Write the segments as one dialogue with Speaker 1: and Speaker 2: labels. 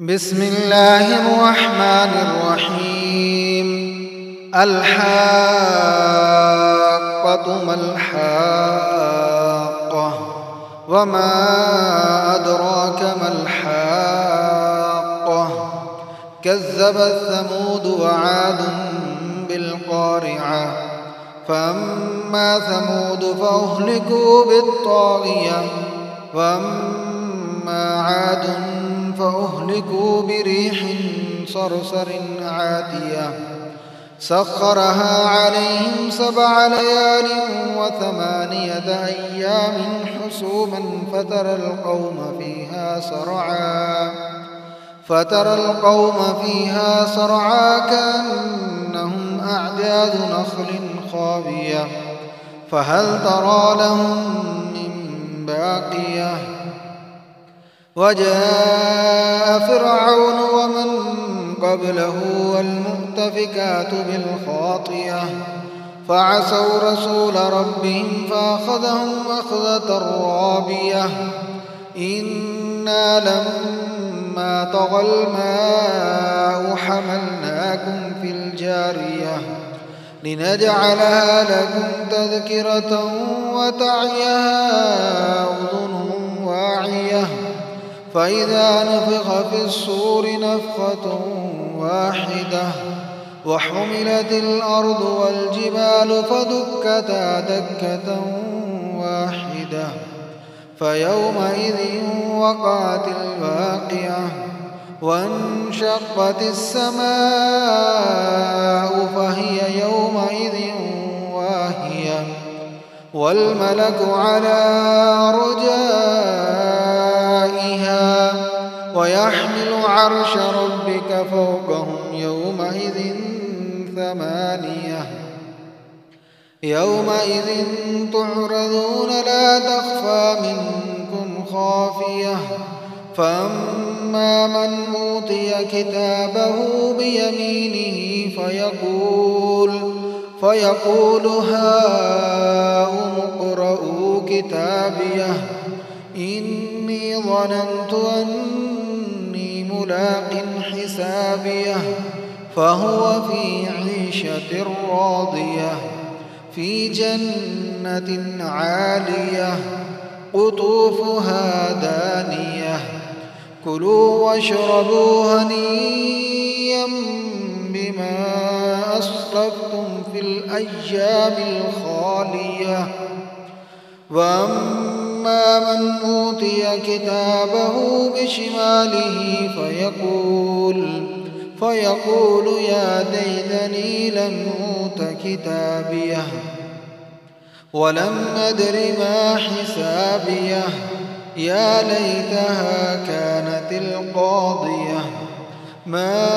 Speaker 1: بسم الله الرحمن الرحيم. الحاقة ما الحاقة وما أدراك ما الحاقة كذبت ثمود وعاد بالقارعة فأما ثمود فأهلكوا بالطاغية وأما عاد فأهلكوا بريح صرصر عاتية سخرها عليهم 7 ليال و8 أيام حسوما فترى القوم فيها صرعى كأنهم أعجاز نخل خاوية فهل ترى لهم من باقية وجاء فرعون ومن قبله والمؤتفكات بالخاطئة فعصوا رسول ربهم فأخذهم أخذة رابية إنا لما طغى الماء حملناكم في الجارية لنجعلها لكم تذكرة وتعيها أذن واعية فإذا نفخ في الصور نفخة واحدة وحملت الأرض والجبال فدكتا دكة واحدة فيومئذ وقعت الواقعة وانشقت السماء فهي يومئذ واهية والملك على أرجائها ويحمل عرش ربك فوقهم يومئذ 8 يومئذ تعرضون لا تخفى منكم خافية فأما من أوتي كتابه بيمينه فيقول هاؤم اقرءوا كتابيه إني ظننت أني ملاق حسابيه فهو في عيشة راضية في جنة عالية قطوفها دانية كلوا واشربوا هنيئا بما أسلفتم في الأيام الخالية وأما من أوتي كتابه بشماله فيقول يا ليتني لم أوت كتابيه ولم أدر ما حسابيه يا ليتها كانت القاضية ما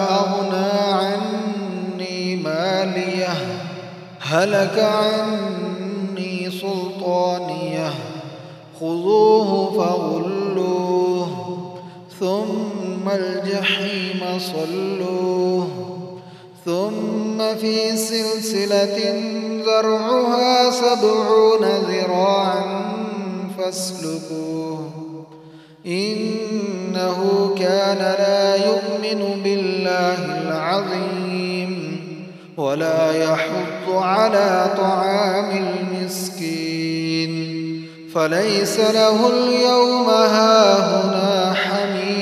Speaker 1: أغنى عني ماليه هلك عني سلطانيه خذوه فغلوه ثم الجحيم صلوه ثم في سلسلة ذرعها 70 ذراعا فاسلكوه إنه كان لا يؤمن بالله العظيم ولا يحض على طعام المسكين فليس له اليوم هاهنا حميم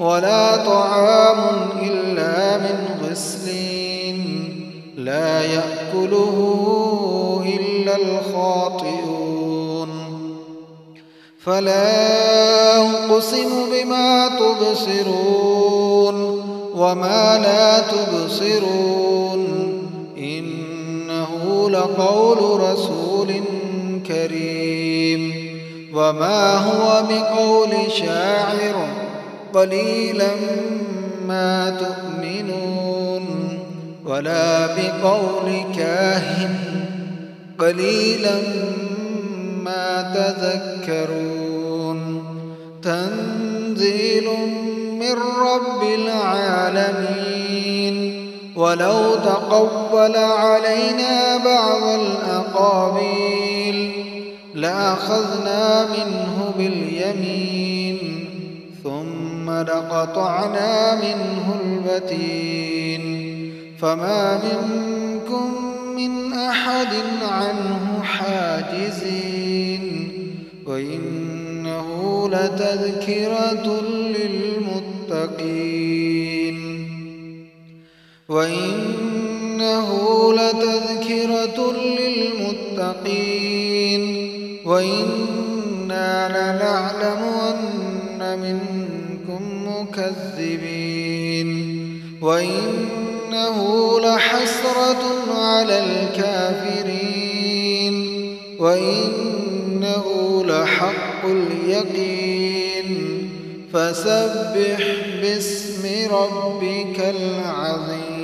Speaker 1: ولا طعام إلا من غسلين لا يأكله إلا الخاطئون فلا أقسم بما تبصرون وما لا تبصرون إنه لقول رسول كريم وما هو بقول شاعر قليلا ما تؤمنون ولا بقول كاهن قليلا ما تذكرون تنزيل من رب العالمين ولو تقول علينا بعض الأقاويل لأخذنا منه باليمين ثم لقطعنا منه الوتين فما منكم من أحد عنه حاجزين وإنه لتذكرة للمتقين وإنا لنعلم أن منكم مكذبين وإنه لحسرة على الكافرين وإنه لحق اليقين فسبح باسم ربك العظيم.